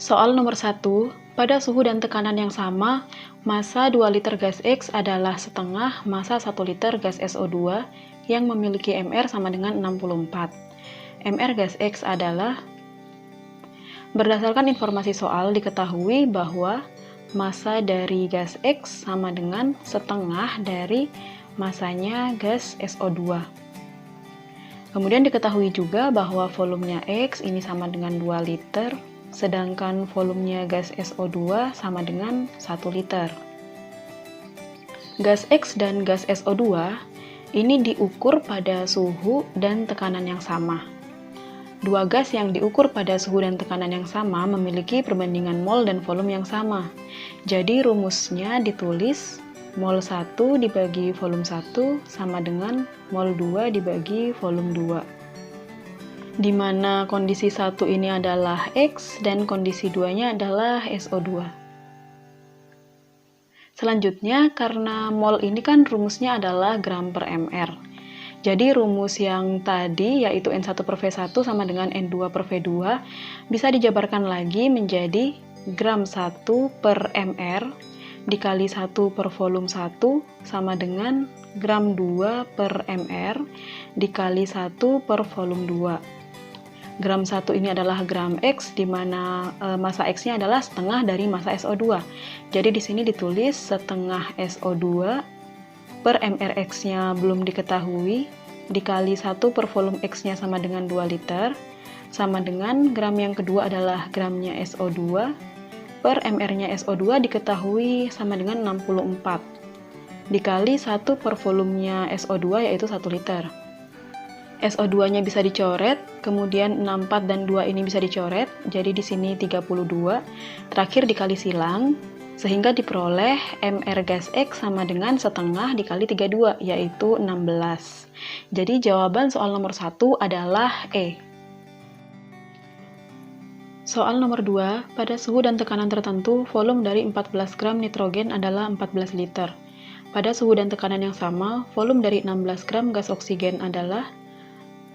Soal nomor 1, pada suhu dan tekanan yang sama, massa 2 liter gas X adalah setengah massa 1 liter gas SO2 yang memiliki MR sama dengan 64. MR gas X adalah, berdasarkan informasi soal diketahui bahwa massa dari gas X sama dengan setengah dari massanya gas SO2. Kemudian diketahui juga bahwa volumenya X ini sama dengan 2 liter, sedangkan volumenya gas SO2 sama dengan 1 liter. Gas X dan gas SO2 ini diukur pada suhu dan tekanan yang sama. Dua gas yang diukur pada suhu dan tekanan yang sama memiliki perbandingan mol dan volume yang sama. Jadi rumusnya ditulis mol 1 dibagi volume 1 sama dengan mol 2 dibagi volume 2. Di mana kondisi 1 ini adalah X dan kondisi 2-nya adalah SO2. Selanjutnya, karena mol ini kan rumusnya adalah gram per mr. Jadi rumus yang tadi yaitu N1 per V1 sama dengan N2 per V2 bisa dijabarkan lagi menjadi gram 1 per mr dikali 1 per volume 1 sama dengan gram 2 per mr dikali 1 per volume 2. Gram 1 ini adalah gram X, di mana massa X-nya adalah setengah dari massa SO2. Jadi di sini ditulis setengah SO2 per mrx-nya belum diketahui, dikali 1 per volume X-nya sama dengan 2 liter, sama dengan gram yang kedua adalah gramnya SO2, per mr-nya SO2 diketahui sama dengan 64, dikali 1 per volumenya SO2 yaitu 1 liter. SO2-nya bisa dicoret, kemudian 64 dan 2 ini bisa dicoret, jadi di sini 32, terakhir dikali silang, sehingga diperoleh MR gas X sama dengan setengah dikali 32, yaitu 16. Jadi jawaban soal nomor 1 adalah E. Soal nomor 2, pada suhu dan tekanan tertentu, volume dari 14 gram nitrogen adalah 14 liter. Pada suhu dan tekanan yang sama, volume dari 16 gram gas oksigen adalah.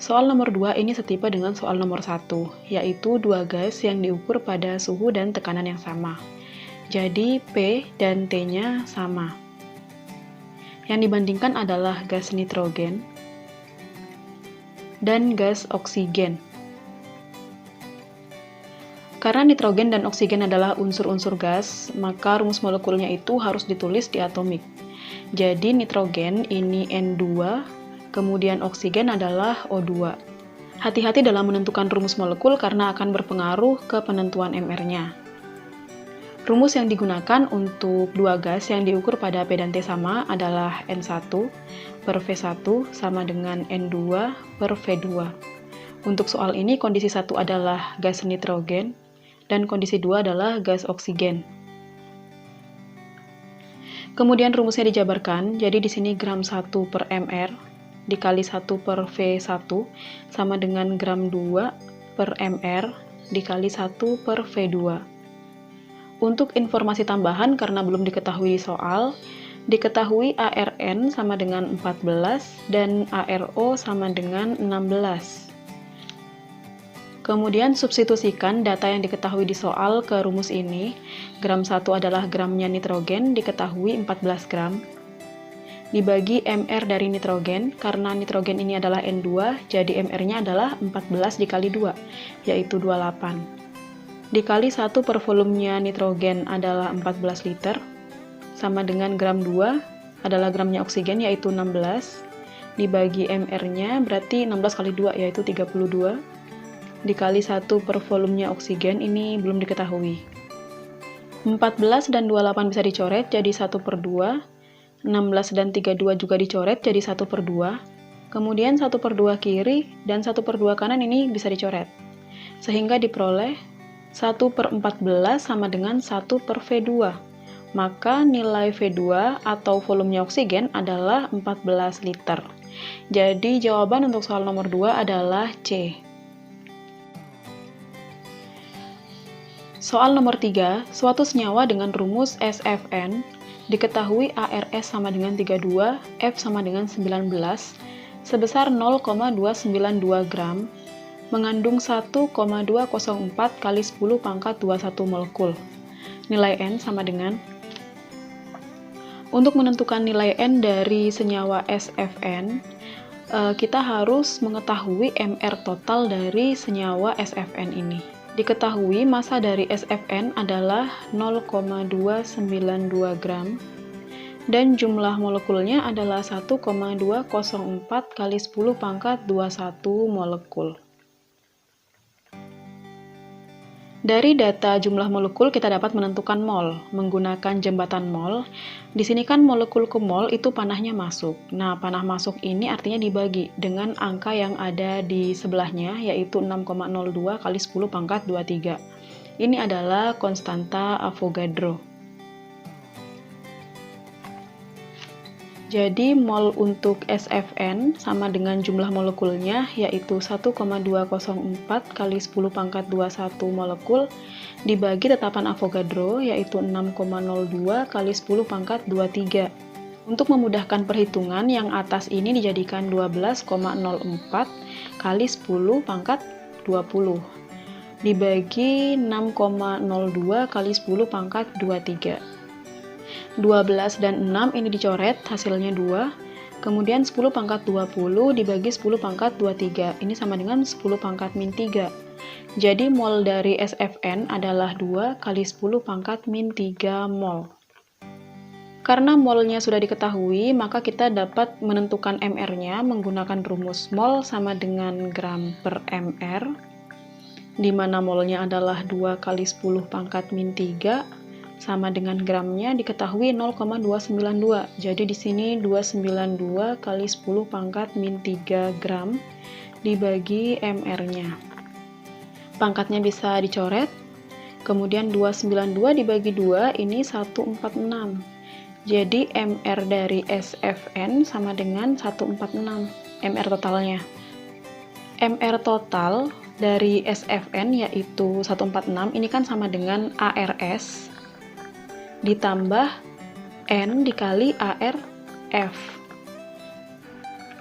Soal nomor 2 ini setipe dengan soal nomor 1, yaitu dua gas yang diukur pada suhu dan tekanan yang sama. Jadi P dan T-nya sama. Yang dibandingkan adalah gas nitrogen dan gas oksigen. Karena nitrogen dan oksigen adalah unsur-unsur gas, maka rumus molekulnya itu harus ditulis di atomik. Jadi nitrogen ini N2, kemudian oksigen adalah O2. Hati-hati dalam menentukan rumus molekul karena akan berpengaruh ke penentuan MR-nya. Rumus yang digunakan untuk dua gas yang diukur pada P dan T sama adalah N1 per V1 sama dengan N2 per V2. Untuk soal ini kondisi 1 adalah gas nitrogen dan kondisi 2 adalah gas oksigen. Kemudian rumusnya dijabarkan, jadi di sini gram 1 per mr dikali 1 per V1 sama dengan gram 2 per mr dikali 1 per V2. Untuk informasi tambahan karena belum diketahui di soal, diketahui ARN sama dengan 14 dan ARO sama dengan 16. Kemudian substitusikan data yang diketahui di soal ke rumus ini. Gram 1 adalah gramnya nitrogen, diketahui 14 gram. Dibagi MR dari nitrogen, karena nitrogen ini adalah N2, jadi MR-nya adalah 14 dikali 2, yaitu 28. Dikali 1 per volumenya nitrogen adalah 14 liter, sama dengan gram 2 adalah gramnya oksigen, yaitu 16. Dibagi MR-nya berarti 16 kali 2, yaitu 32. Dikali 1 per volumenya oksigen, ini belum diketahui. 14 dan 28 bisa dicoret, jadi 1 per 2. 16 dan 32 juga dicoret jadi 1 per 2, kemudian 1 per 2 kiri dan 1 per 2 kanan ini bisa dicoret, sehingga diperoleh 1 per 14 sama dengan 1 per V2, maka nilai V2 atau volumenya oksigen adalah 14 liter. Jadi jawaban untuk soal nomor 2 adalah C. Soal nomor 3, suatu senyawa dengan rumus SFN diketahui ARS sama dengan 32, F sama dengan 19, sebesar 0,292 gram, mengandung 1,204 kali 10 pangkat 21 molekul. Nilai N sama dengan, untuk menentukan nilai N dari senyawa SFN, kita harus mengetahui MR total dari senyawa SFN ini. Diketahui massa dari SFN adalah 0,292 gram dan jumlah molekulnya adalah 1,204 kali 10 pangkat 21 molekul. Dari data jumlah molekul kita dapat menentukan mol menggunakan jembatan mol. Di sini kan molekul ke mol itu panahnya masuk. Nah, panah masuk ini artinya dibagi dengan angka yang ada di sebelahnya, yaitu 6,02 kali 10 pangkat 23. Ini adalah konstanta Avogadro. Jadi mol untuk SFN sama dengan jumlah molekulnya, yaitu 1,204 kali 10 pangkat 21 molekul dibagi tetapan Avogadro, yaitu 6,02 kali 10 pangkat 23. Untuk memudahkan perhitungan, yang atas ini dijadikan 12,04 kali 10 pangkat 20 dibagi 6,02 kali 10 pangkat 23. 12 dan 6 ini dicoret, hasilnya 2. Kemudian 10 pangkat 20 dibagi 10 pangkat 23. Ini sama dengan 10 pangkat min 3. Jadi mol dari SFN adalah 2 kali 10 pangkat min 3 mol. Karena molnya sudah diketahui, maka kita dapat menentukan MR-nya menggunakan rumus mol sama dengan gram per MR, di mana molnya adalah 2 kali 10 pangkat min 3, sama dengan gramnya diketahui 0,292. Jadi di sini 292 kali 10 pangkat min 3 gram dibagi MR-nya. Pangkatnya bisa dicoret. Kemudian 292 dibagi 2 ini 146. Jadi MR dari SFN sama dengan 146. MR totalnya. MR total dari SFN yaitu 146 ini kan sama dengan ARS ditambah N dikali ARF.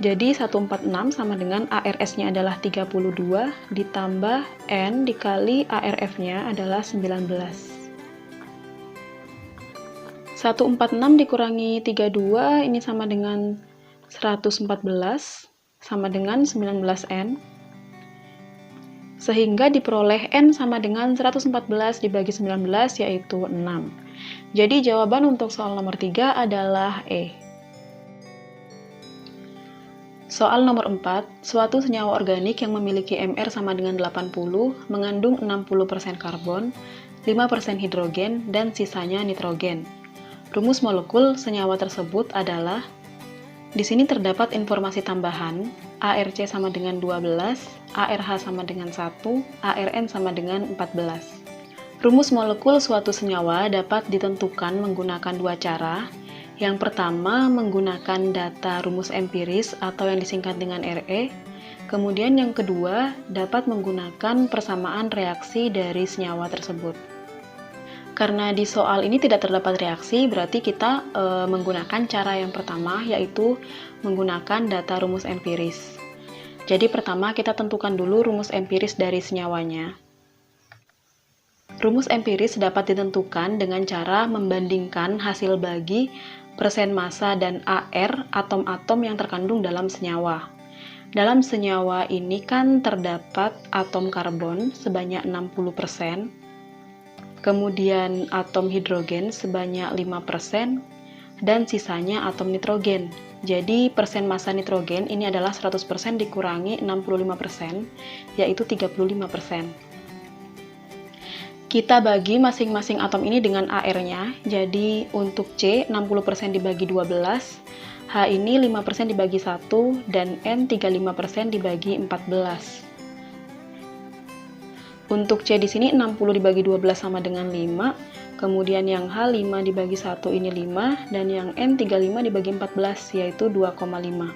Jadi 146 sama dengan ARS-nya adalah 32 ditambah N dikali ARF-nya adalah 19. 146 dikurangi 32 ini sama dengan 114 sama dengan 19N. Sehingga diperoleh N sama dengan 114 dibagi 19 yaitu 6. Jadi jawaban untuk soal nomor 3 adalah E. Soal nomor 4, suatu senyawa organik yang memiliki MR sama dengan 80 mengandung 60% karbon, 5% hidrogen, dan sisanya nitrogen. Rumus molekul senyawa tersebut adalah, di sini terdapat informasi tambahan, ARC sama dengan 12, ARH sama dengan 1, ARN sama dengan 14. Rumus molekul suatu senyawa dapat ditentukan menggunakan dua cara. Yang pertama, menggunakan data rumus empiris atau yang disingkat dengan RE. Kemudian yang kedua, dapat menggunakan persamaan reaksi dari senyawa tersebut. Karena di soal ini tidak terdapat reaksi, berarti kita menggunakan cara yang pertama, yaitu menggunakan data rumus empiris. Jadi pertama kita tentukan dulu rumus empiris dari senyawanya. Rumus empiris dapat ditentukan dengan cara membandingkan hasil bagi persen massa dan AR atom-atom yang terkandung dalam senyawa. Dalam senyawa ini kan terdapat atom karbon sebanyak 60%, kemudian atom hidrogen sebanyak 5%, dan sisanya atom nitrogen. Jadi persen massa nitrogen ini adalah 100% dikurangi 65%, yaitu 35%. Kita bagi masing-masing atom ini dengan AR-nya, jadi untuk C 60% dibagi 12, H ini 5% dibagi 1, dan N 35% dibagi 14. Untuk C di sini 60 dibagi 12 sama dengan 5, kemudian yang H 5 dibagi 1 ini 5, dan yang N 35 dibagi 14 yaitu 2,5.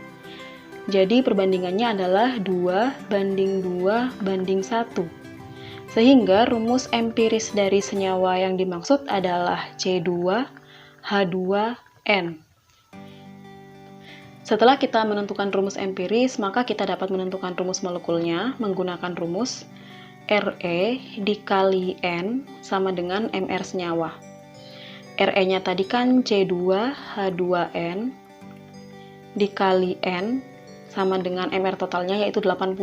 Jadi perbandingannya adalah 2 banding 2 banding 1. Sehingga rumus empiris dari senyawa yang dimaksud adalah C2H2N. Setelah kita menentukan rumus empiris, maka kita dapat menentukan rumus molekulnya menggunakan rumus Re dikali N sama dengan Mr senyawa. Re-nya tadi kan C2H2N dikali N sama dengan Mr totalnya yaitu 80.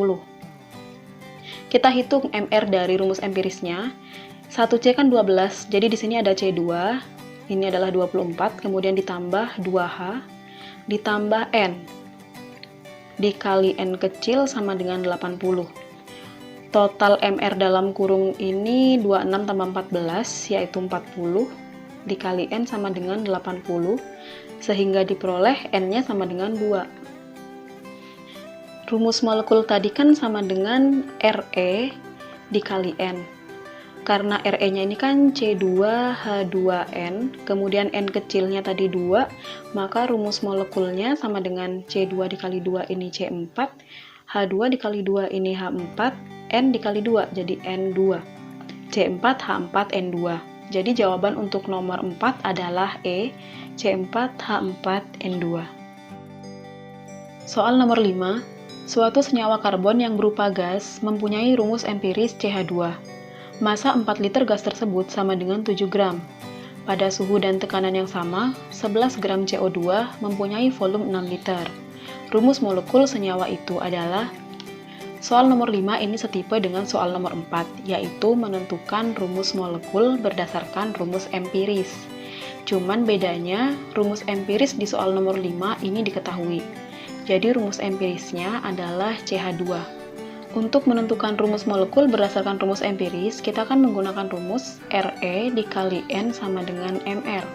Kita hitung Mr dari rumus empirisnya. 1C kan 12, jadi di sini ada C2, ini adalah 24, kemudian ditambah 2H, ditambah N, dikali N kecil sama dengan 80. Total MR dalam kurung ini 26 tambah 14, yaitu 40, dikali N sama dengan 80, sehingga diperoleh N-nya sama dengan 2. Rumus molekul tadi kan sama dengan Re dikali N. Karena Re-nya ini kan C2H2N, kemudian N kecilnya tadi 2, maka rumus molekulnya sama dengan C2 dikali 2 ini C4, H2 dikali 2 ini H4, N dikali 2 jadi N2. C4H4N2. Jadi jawaban untuk nomor 4 adalah E, C4H4N2. Soal nomor 5. Suatu senyawa karbon yang berupa gas mempunyai rumus empiris CH2. Massa 4 liter gas tersebut sama dengan 7 gram. Pada suhu dan tekanan yang sama, 11 gram CO2 mempunyai volume 6 liter. Rumus molekul senyawa itu adalah. Soal nomor 5 ini setipe dengan soal nomor 4, yaitu menentukan rumus molekul berdasarkan rumus empiris. Cuman bedanya, rumus empiris di soal nomor 5 ini diketahui. Jadi rumus empirisnya adalah CH2. Untuk menentukan rumus molekul berdasarkan rumus empiris, kita akan menggunakan rumus Re dikali N sama dengan Mr.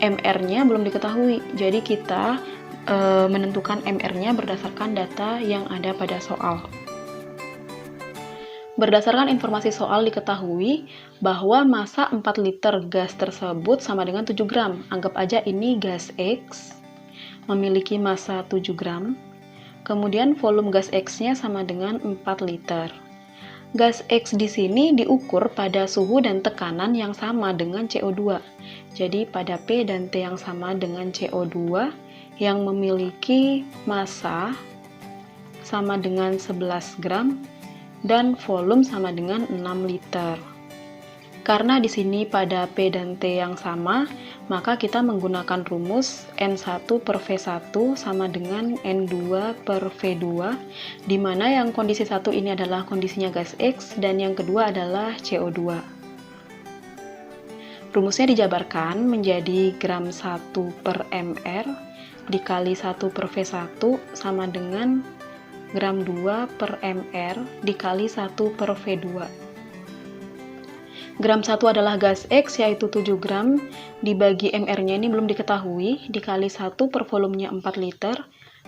Mr-nya belum diketahui, jadi kita menentukan Mr-nya berdasarkan data yang ada pada soal. Berdasarkan informasi soal diketahui bahwa massa 4 liter gas tersebut sama dengan 7 gram. Anggap aja ini gas X memiliki massa 7 gram. Kemudian volume gas X-nya sama dengan 4 liter. Gas X di sini diukur pada suhu dan tekanan yang sama dengan CO2. Jadi pada P dan T yang sama dengan CO2 yang memiliki massa sama dengan 11 gram dan volume sama dengan 6 liter. Karena di sini pada P dan T yang sama, maka kita menggunakan rumus N1 per V1 sama dengan N2 per V2, di mana yang kondisi 1 ini adalah kondisinya gas X dan yang kedua adalah CO2. Rumusnya dijabarkan menjadi gram 1 per Mr dikali 1 per V1 sama dengan gram 2 per Mr dikali 1 per V2. Gram 1 adalah gas X yaitu 7 gram, dibagi MR-nya ini belum diketahui, dikali 1 per volumenya 4 liter,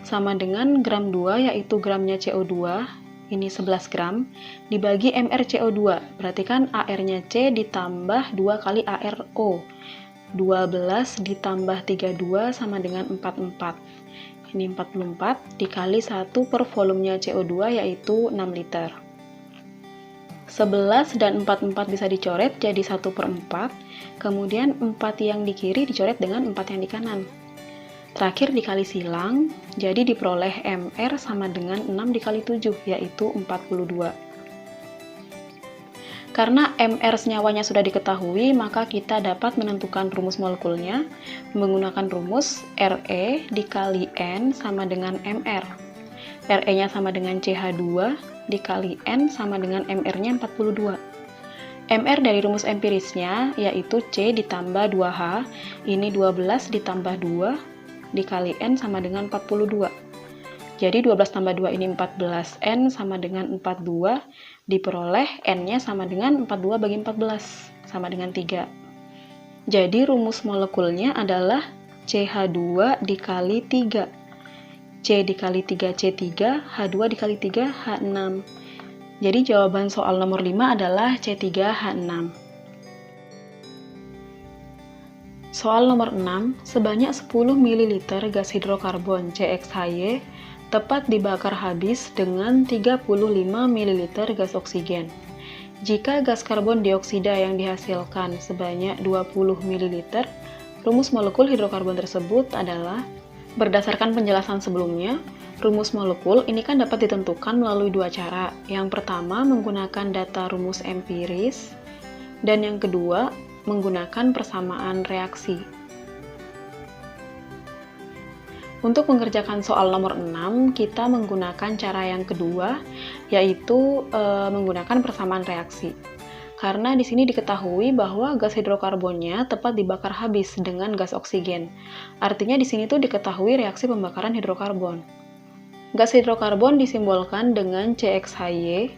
sama dengan gram 2 yaitu gramnya CO2, ini 11 gram, dibagi MR CO2, berarti kan AR-nya C ditambah 2 kali ARO, 12 ditambah 32 sama dengan 44, ini 44, dikali 1 per volumenya CO2 yaitu 6 liter. 11 dan 44 bisa dicoret jadi 1 per 4, kemudian 4 yang di kiri dicoret dengan 4 yang di kanan. Terakhir dikali silang, jadi diperoleh MR sama dengan 6 dikali 7, yaitu 42. Karena MR senyawanya sudah diketahui, maka kita dapat menentukan rumus molekulnya menggunakan rumus Re dikali N sama dengan MR. Re-nya sama dengan CH2, dikali N sama dengan MR-nya 42. MR dari rumus empirisnya yaitu C ditambah 2H, ini 12 ditambah 2, dikali N sama dengan 42. Jadi 12 tambah 2 ini 14, N sama dengan 42, diperoleh N-nya sama dengan 42 bagi 14, sama dengan 3. Jadi rumus molekulnya adalah CH2 dikali 3. C dikali 3 C3, H2 dikali 3 H6. Jadi jawaban soal nomor 5 adalah C3H6. Soal nomor 6, sebanyak 10 ml gas hidrokarbon CXHY tepat dibakar habis dengan 35 ml gas oksigen. Jika gas karbon dioksida yang dihasilkan sebanyak 20 ml, rumus molekul hidrokarbon tersebut adalah. Berdasarkan penjelasan sebelumnya, rumus molekul ini kan dapat ditentukan melalui dua cara. Yang pertama menggunakan data rumus empiris, dan yang kedua menggunakan persamaan reaksi. Untuk mengerjakan soal nomor 6, kita menggunakan cara yang kedua, yaitu menggunakan persamaan reaksi. Karena di sini diketahui bahwa gas hidrokarbonnya tepat dibakar habis dengan gas oksigen. Artinya di sini tuh diketahui reaksi pembakaran hidrokarbon. Gas hidrokarbon disimbolkan dengan CXHY.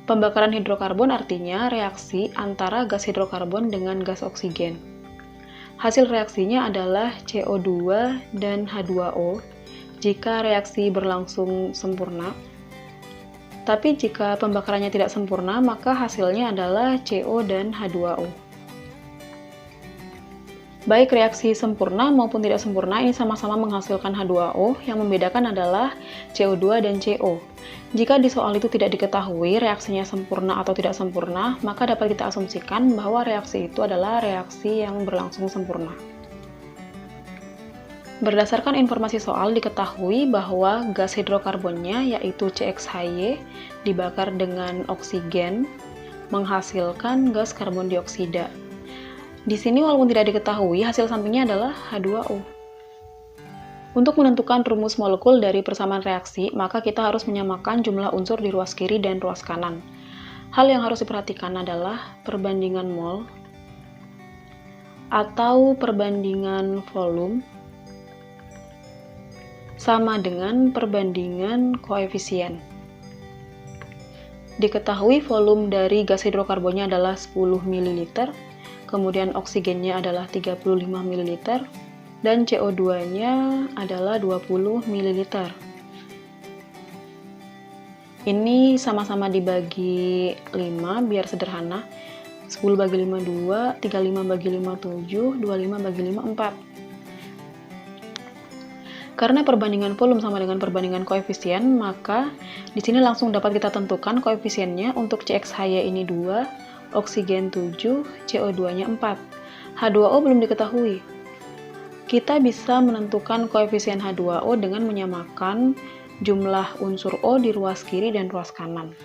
Pembakaran hidrokarbon artinya reaksi antara gas hidrokarbon dengan gas oksigen. Hasil reaksinya adalah CO2 dan H2O jika reaksi berlangsung sempurna. Tapi jika pembakarannya tidak sempurna, maka hasilnya adalah CO dan H2O. Baik reaksi sempurna maupun tidak sempurna ini sama-sama menghasilkan H2O, yang membedakan adalah CO2 dan CO. Jika di soal itu tidak diketahui reaksinya sempurna atau tidak sempurna, maka dapat kita asumsikan bahwa reaksi itu adalah reaksi yang berlangsung sempurna. Berdasarkan informasi soal diketahui bahwa gas hidrokarbonnya yaitu CXHY dibakar dengan oksigen menghasilkan gas karbon dioksida. Di sini walaupun tidak diketahui hasil sampingnya adalah H2O. Untuk menentukan rumus molekul dari persamaan reaksi, maka kita harus menyamakan jumlah unsur di ruas kiri dan ruas kanan. Hal yang harus diperhatikan adalah perbandingan mol atau perbandingan volume sama dengan perbandingan koefisien. Diketahui volume dari gas hidrokarbonnya adalah 10 ml, kemudian oksigennya adalah 35 ml, dan CO2-nya adalah 20 ml. Ini sama-sama dibagi 5 biar sederhana. 10 bagi 5, 2, 35 bagi 5, 7, 25 bagi 5, 4. Karena perbandingan volume sama dengan perbandingan koefisien, maka di sini langsung dapat kita tentukan koefisiennya. Untuk CXHY ini 2, oksigen 7, CO2-nya 4. H2O belum diketahui. Kita bisa menentukan koefisien H2O dengan menyamakan jumlah unsur O di ruas kiri dan ruas kanan.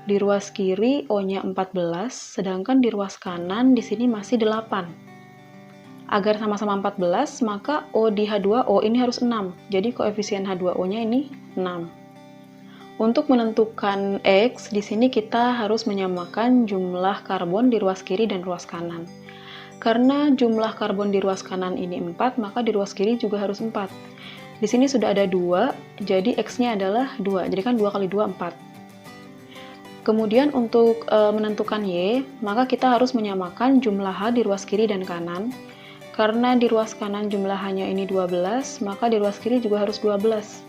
Di ruas kiri O-nya 14, sedangkan di ruas kanan di sini masih 8. Agar sama-sama 14, maka O di H2O ini harus 6. Jadi koefisien H2O-nya ini 6. Untuk menentukan X, di sini kita harus menyamakan jumlah karbon di ruas kiri dan ruas kanan. Karena jumlah karbon di ruas kanan ini 4, maka di ruas kiri juga harus 4. Di sini sudah ada 2, jadi X-nya adalah 2. Jadi kan 2 kali 2, 4. Kemudian untuk menentukan Y, maka kita harus menyamakan jumlah H di ruas kiri dan kanan. Karena di ruas kanan jumlah H-nya ini 12, maka di ruas kiri juga harus 12.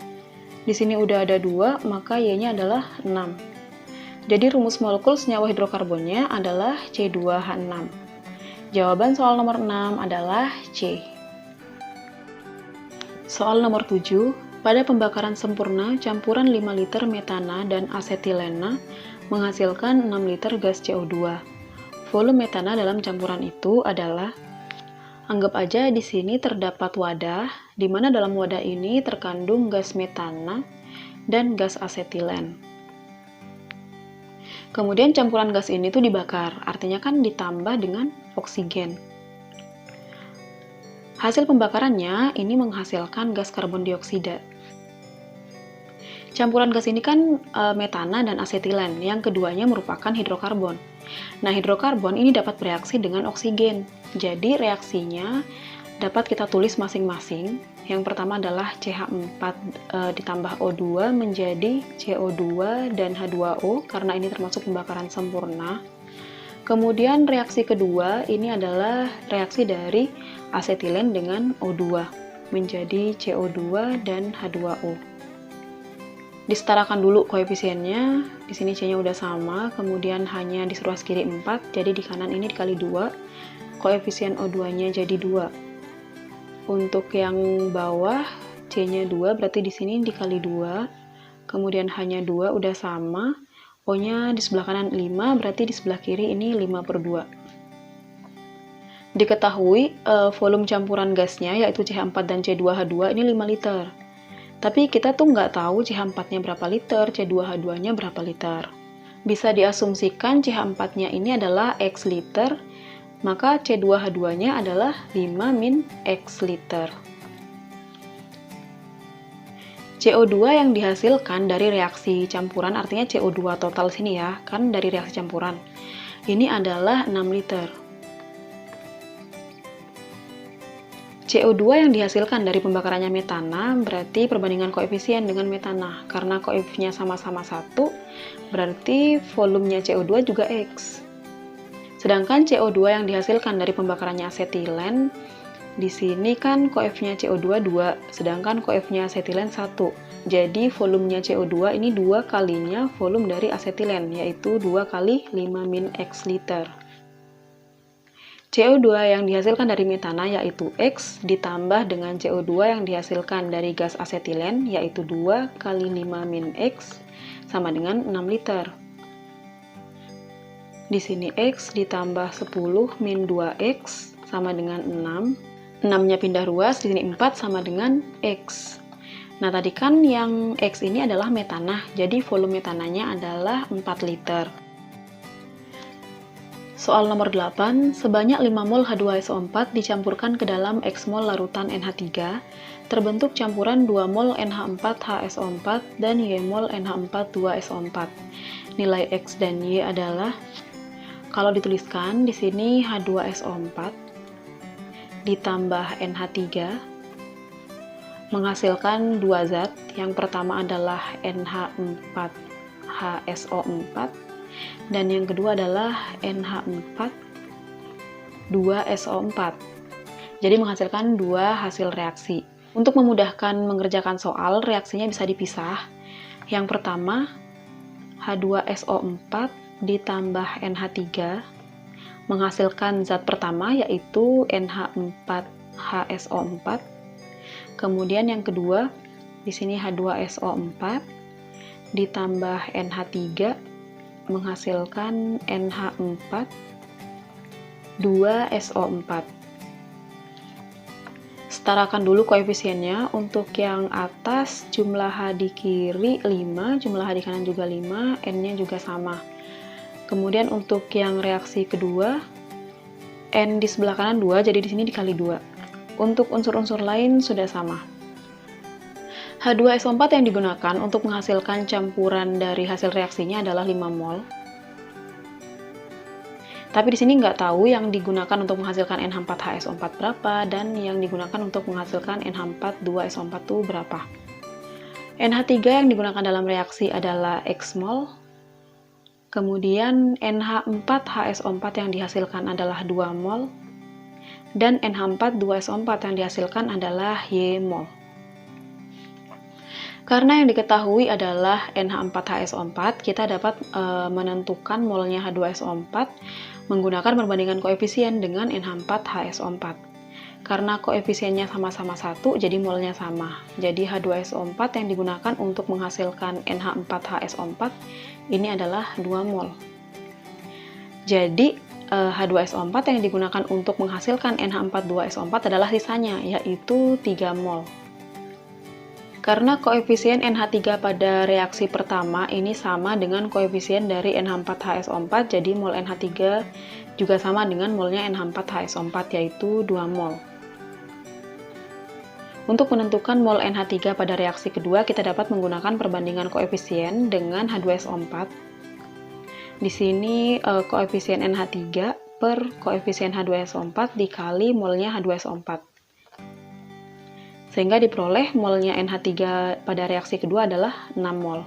Di sini udah ada 2, maka Y-nya adalah 6. Jadi rumus molekul senyawa hidrokarbonnya adalah C2H6. Jawaban soal nomor 6 adalah C. Soal nomor 7, pada pembakaran sempurna, campuran 5 liter metana dan asetilena menghasilkan 6 liter gas CO2. Volume metana dalam campuran itu adalah, anggap aja di sini terdapat wadah, di mana dalam wadah ini terkandung gas metana dan gas asetilen. Kemudian campuran gas ini tuh dibakar, artinya kan ditambah dengan oksigen. Hasil pembakarannya ini menghasilkan gas karbon dioksida. Campuran gas ini kan metana dan asetilen, yang keduanya merupakan hidrokarbon. Nah, hidrokarbon ini dapat bereaksi dengan oksigen. Jadi reaksinya dapat kita tulis masing-masing. Yang pertama adalah CH4 ditambah O2 menjadi CO2 dan H2O karena ini termasuk pembakaran sempurna. Kemudian reaksi kedua ini adalah reaksi dari asetilen dengan O2 menjadi CO2 dan H2O. Disetarakan dulu koefisiennya, di sini C-nya udah sama, kemudian hanya di ruas kiri 4, jadi di kanan ini dikali 2, koefisien O2-nya jadi 2. Untuk yang bawah, C-nya 2, berarti di sini dikali 2, kemudian hanya 2 udah sama, O-nya di sebelah kanan 5, berarti di sebelah kiri ini 5/2. Diketahui volume campuran gasnya yaitu CH4 dan C2H2 ini 5 liter. Tapi kita tuh nggak tahu CH4-nya berapa liter, C2H2-nya berapa liter. Bisa diasumsikan CH4-nya ini adalah X liter, maka C2H2-nya adalah 5 min X liter. CO2 yang dihasilkan dari reaksi campuran, artinya CO2 total sini ya, kan dari reaksi campuran. Ini adalah 6 liter. CO2 yang dihasilkan dari pembakarannya metana berarti perbandingan koefisien dengan metana. Karena koefnya sama-sama 1, berarti volumenya CO2 juga X. Sedangkan CO2 yang dihasilkan dari pembakarannya asetilen, di sini kan koefnya CO2 2, sedangkan koefnya asetilen 1. Jadi volumenya CO2 ini 2 kalinya volume dari asetilen, yaitu 2 kali 5 min X liter. CO2 yang dihasilkan dari metana yaitu X ditambah dengan CO2 yang dihasilkan dari gas asetilen yaitu 2 kali 5 min X sama dengan 6 liter. Di sini X ditambah 10 min 2X sama dengan 6. 6-nya pindah ruas, di sini 4 sama dengan X. Nah, tadi kan yang X ini adalah metana, jadi volume metananya adalah 4 liter. Soal nomor 8, sebanyak 5 mol H2SO4 dicampurkan ke dalam X mol larutan NH3, terbentuk campuran 2 mol NH4HSO4 dan Y mol NH4 2SO4. Nilai X dan Y adalah, kalau dituliskan di sini H2SO4 ditambah NH3 menghasilkan dua zat. Yang pertama adalah NH4HSO4 dan yang kedua adalah NH4 2SO4. Jadi menghasilkan dua hasil reaksi. Untuk memudahkan mengerjakan soal, reaksinya bisa dipisah. Yang pertama, H2SO4 ditambah NH3 menghasilkan zat pertama yaitu NH4HSO4. Kemudian yang kedua, di sini H2SO4 ditambah NH3 menghasilkan NH4 2SO4. Setarakan dulu koefisiennya. Untuk yang atas jumlah H di kiri 5, jumlah H di kanan juga 5, N-nya juga sama. Kemudian untuk yang reaksi kedua, N di sebelah kanan 2, jadi di sini dikali 2. Untuk unsur-unsur lain sudah sama. H2SO4 yang digunakan untuk menghasilkan campuran dari hasil reaksinya adalah 5 mol. Tapi di sini nggak tahu yang digunakan untuk menghasilkan NH4HSO4 berapa dan yang digunakan untuk menghasilkan NH4 2SO4 itu berapa. NH3 yang digunakan dalam reaksi adalah X mol. Kemudian NH4HSO4 yang dihasilkan adalah 2 mol. Dan NH4 2SO4 yang dihasilkan adalah Y mol. Karena yang diketahui adalah NH4HSO4, kita dapat menentukan molnya H2SO4 menggunakan perbandingan koefisien dengan NH4HSO4. Karena koefisiennya sama-sama 1, jadi molnya sama. Jadi H2SO4 yang digunakan untuk menghasilkan NH4HSO4 ini adalah 2 mol. Jadi H2SO4 yang digunakan untuk menghasilkan NH4 2SO4 adalah sisanya, yaitu 3 mol. Karena koefisien NH3 pada reaksi pertama ini sama dengan koefisien dari NH4HSO4, jadi mol NH3 juga sama dengan molnya NH4HSO4, yaitu 2 mol. Untuk menentukan mol NH3 pada reaksi kedua, kita dapat menggunakan perbandingan koefisien dengan H2SO4. Di sini koefisien NH3 per koefisien H2SO4 dikali molnya H2SO4. Sehingga diperoleh molnya NH3 pada reaksi kedua adalah 6 mol.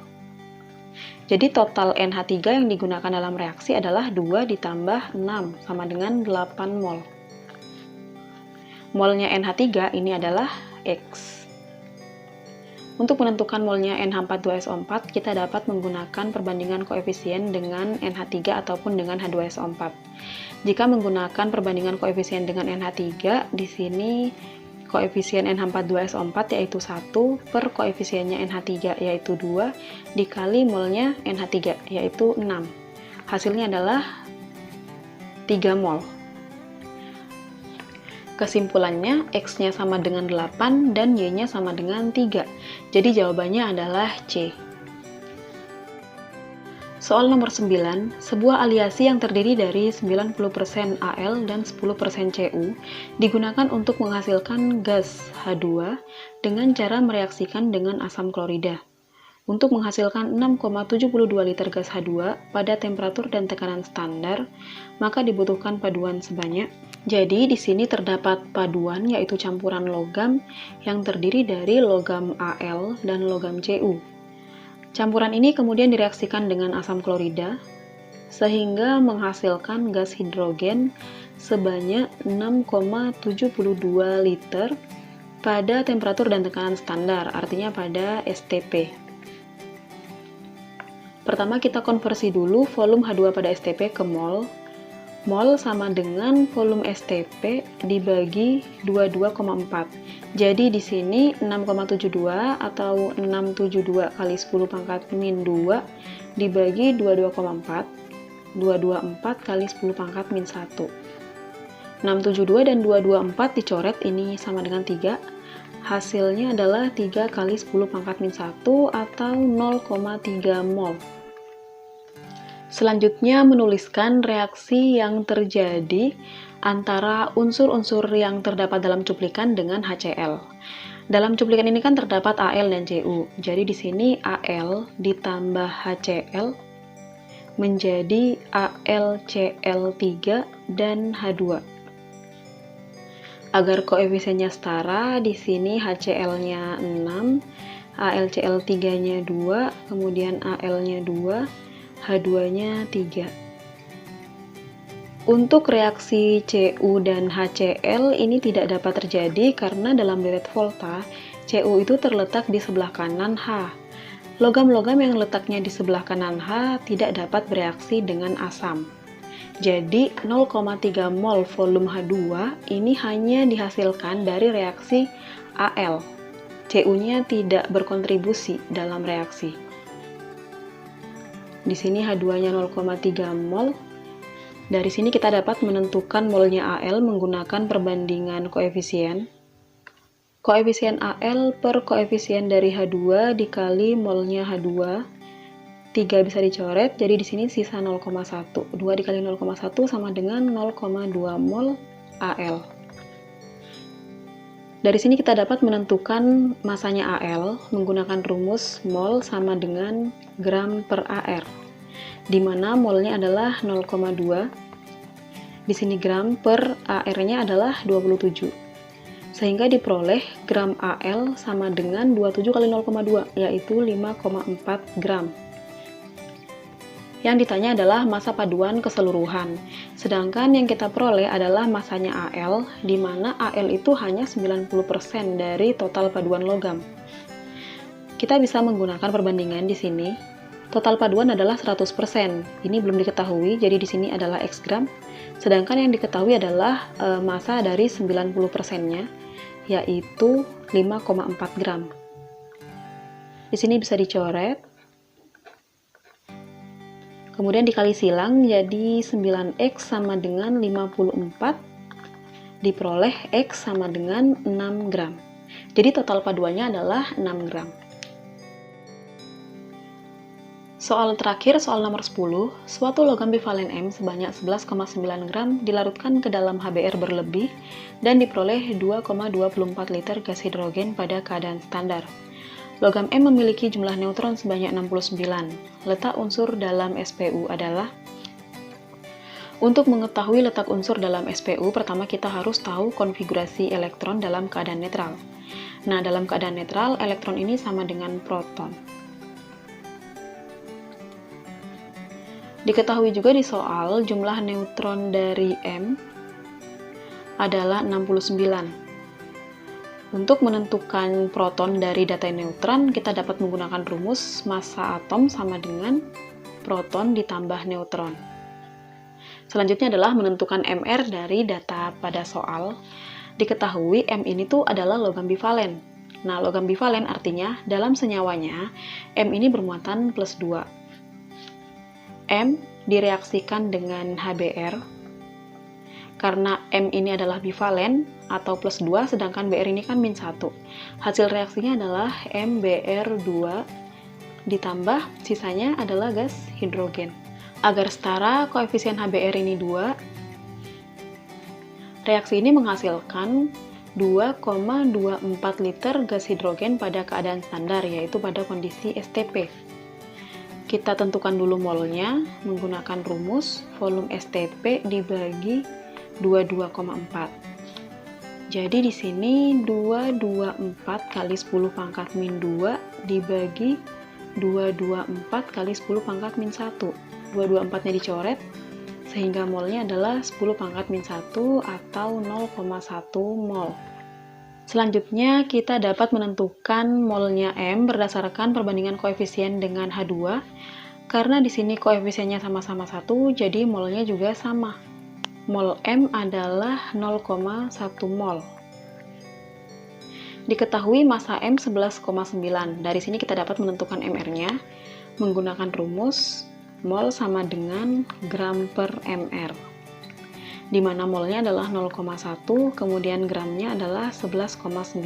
Jadi total NH3 yang digunakan dalam reaksi adalah 2 ditambah 6 sama dengan 8 mol. Molnya NH3 ini adalah X. Untuk menentukan molnya NH4 2SO4, kita dapat menggunakan perbandingan koefisien dengan NH3 ataupun dengan H2SO4. Jika menggunakan perbandingan koefisien dengan NH3, di sini koefisien NH4 2SO4 yaitu 1 per koefisiennya NH3 yaitu 2 dikali molnya NH3 yaitu 6. Hasilnya adalah 3 mol. Kesimpulannya, X-nya sama dengan 8 dan Y-nya sama dengan 3. Jadi jawabannya adalah C. Soal nomor 9, sebuah aliasi yang terdiri dari 90% Al dan 10% Cu digunakan untuk menghasilkan gas H2 dengan cara mereaksikan dengan asam klorida. Untuk menghasilkan 6,72 liter gas H2 pada temperatur dan tekanan standar, maka dibutuhkan paduan sebanyak. Jadi di sini terdapat paduan yaitu campuran logam yang terdiri dari logam Al dan logam Cu. Campuran ini kemudian direaksikan dengan asam klorida sehingga menghasilkan gas hidrogen sebanyak 6,72 liter pada temperatur dan tekanan standar, artinya pada STP. Pertama kita konversi dulu volume H2 pada STP ke mol. Mol sama dengan volume STP dibagi 22,4. Jadi di sini 6,72 atau 672 kali 10 pangkat min 2 dibagi 22,4. 224 kali 10 pangkat min 1. 672 dan 224 dicoret, ini sama dengan 3. Hasilnya adalah 3 kali 10 pangkat min 1 atau 0,3 mol. Selanjutnya menuliskan reaksi yang terjadi antara unsur-unsur yang terdapat dalam cuplikan dengan HCl. Dalam cuplikan ini kan terdapat Al dan Cu. Jadi di sini Al ditambah HCl menjadi AlCl3 dan H2. Agar koefisiennya setara, di sini HCl-nya 6, AlCl3-nya 2, kemudian Al-nya 2, H2-nya 3. Untuk reaksi Cu dan HCl ini tidak dapat terjadi karena dalam deret volta, Cu itu terletak di sebelah kanan H. Logam-logam yang letaknya di sebelah kanan H tidak dapat bereaksi dengan asam. Jadi 0,3 mol volume H2 ini hanya dihasilkan dari reaksi Al. Cu-nya tidak berkontribusi dalam reaksi. Di sini H2-nya 0,3 mol. Dari sini kita dapat menentukan molnya Al menggunakan perbandingan koefisien. Koefisien Al per koefisien dari H2 dikali molnya H2. 3 bisa dicoret, jadi di sini sisa 0,1. 2 dikali 0,1 sama dengan 0,2 mol Al. Dari sini kita dapat menentukan masanya Al menggunakan rumus mol sama dengan gram per AR, di mana molnya adalah 0,2. Di sini gram per AR-nya adalah 27. Sehingga diperoleh gram Al sama dengan 27 kali 0,2, yaitu 5,4 gram. Yang ditanya adalah massa paduan keseluruhan. Sedangkan yang kita peroleh adalah massanya Al, di mana Al itu hanya 90% dari total paduan logam. Kita bisa menggunakan perbandingan di sini. Total paduan adalah 100%. Ini belum diketahui, jadi di sini adalah X gram. Sedangkan yang diketahui adalah massa dari 90%-nya, yaitu 5,4 gram. Di sini bisa dicoret. Kemudian dikali silang, jadi 9X sama dengan 54, diperoleh X sama dengan 6 gram. Jadi total paduannya adalah 6 gram. Soal terakhir, soal nomor 10, suatu logam bivalen M sebanyak 11,9 gram dilarutkan ke dalam HBr berlebih dan diperoleh 2,24 liter gas hidrogen pada keadaan standar. Logam M memiliki jumlah neutron sebanyak 69. Letak unsur dalam SPU adalah. Untuk mengetahui letak unsur dalam SPU, pertama kita harus tahu konfigurasi elektron dalam keadaan netral. Nah, dalam keadaan netral, elektron ini sama dengan proton. Diketahui juga di soal, jumlah neutron dari M adalah 69. Untuk menentukan proton dari data neutron, kita dapat menggunakan rumus massa atom sama dengan proton ditambah neutron. Selanjutnya adalah menentukan MR dari data pada soal. Diketahui M ini tuh adalah logam bivalen. Nah, logam bivalen artinya dalam senyawanya M ini bermuatan plus 2. M direaksikan dengan HBr. karena M ini adalah bivalen atau plus 2, sedangkan Br ini kan min 1. Hasil reaksinya adalah MBr2 ditambah sisanya adalah gas hidrogen. Agar setara koefisien HBr ini 2, reaksi ini menghasilkan 2,24 liter gas hidrogen pada keadaan standar, yaitu pada kondisi STP. Kita tentukan dulu molnya menggunakan rumus volume STP dibagi 22,4. Jadi di sini 224 kali 10 pangkat min 2 dibagi 224 kali 10 pangkat min 1. 224-nya dicoret, sehingga molnya adalah 10 pangkat min 1 atau 0,1 mol. Selanjutnya kita dapat menentukan molnya M berdasarkan perbandingan koefisien dengan H2. Karena di sini koefisiennya sama-sama 1, jadi molnya juga sama. Mol M adalah 0,1 mol. Diketahui massa M 11,9. Dari sini kita dapat menentukan MR-nya menggunakan rumus mol sama dengan gram per mr, di mana molnya adalah 0,1, kemudian gramnya adalah 11,9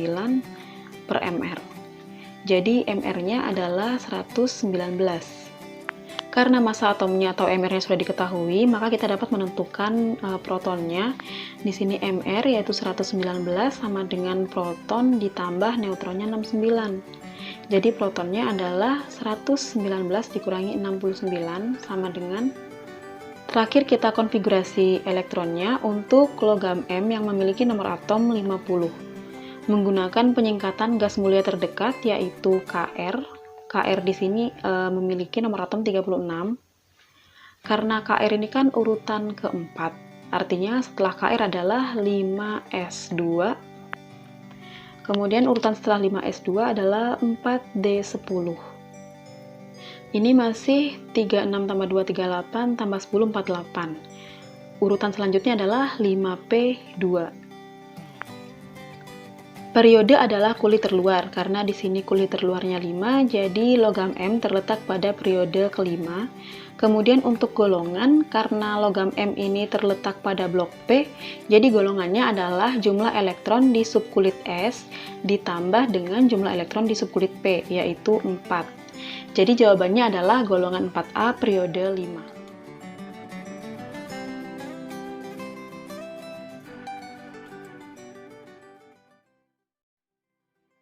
per mr. Jadi MR-nya adalah 119. Karena massa atomnya atau MR-nya sudah diketahui, maka kita dapat menentukan protonnya. Di sini MR yaitu 119 sama dengan proton ditambah neutronnya 69. Jadi protonnya adalah 119 dikurangi 69 sama dengan. Terakhir kita konfigurasi elektronnya untuk logam M yang memiliki nomor atom 50. Menggunakan penyingkatan gas mulia terdekat yaitu Kr. Kr di sini memiliki nomor atom 36. Karena Kr ini kan urutan keempat. Artinya setelah Kr adalah 5s2. Kemudian urutan setelah 5s2 adalah 4d10. Ini masih 36 tambah 2, 38, tambah 10, 48. Urutan selanjutnya adalah 5P2. Periode adalah kulit terluar, karena di sini kulit terluarnya 5, jadi logam M terletak pada periode kelima. Kemudian untuk golongan, karena logam M ini terletak pada blok P, jadi golongannya adalah jumlah elektron di subkulit S ditambah dengan jumlah elektron di subkulit P, yaitu 4. Jadi jawabannya adalah golongan 4A periode 5.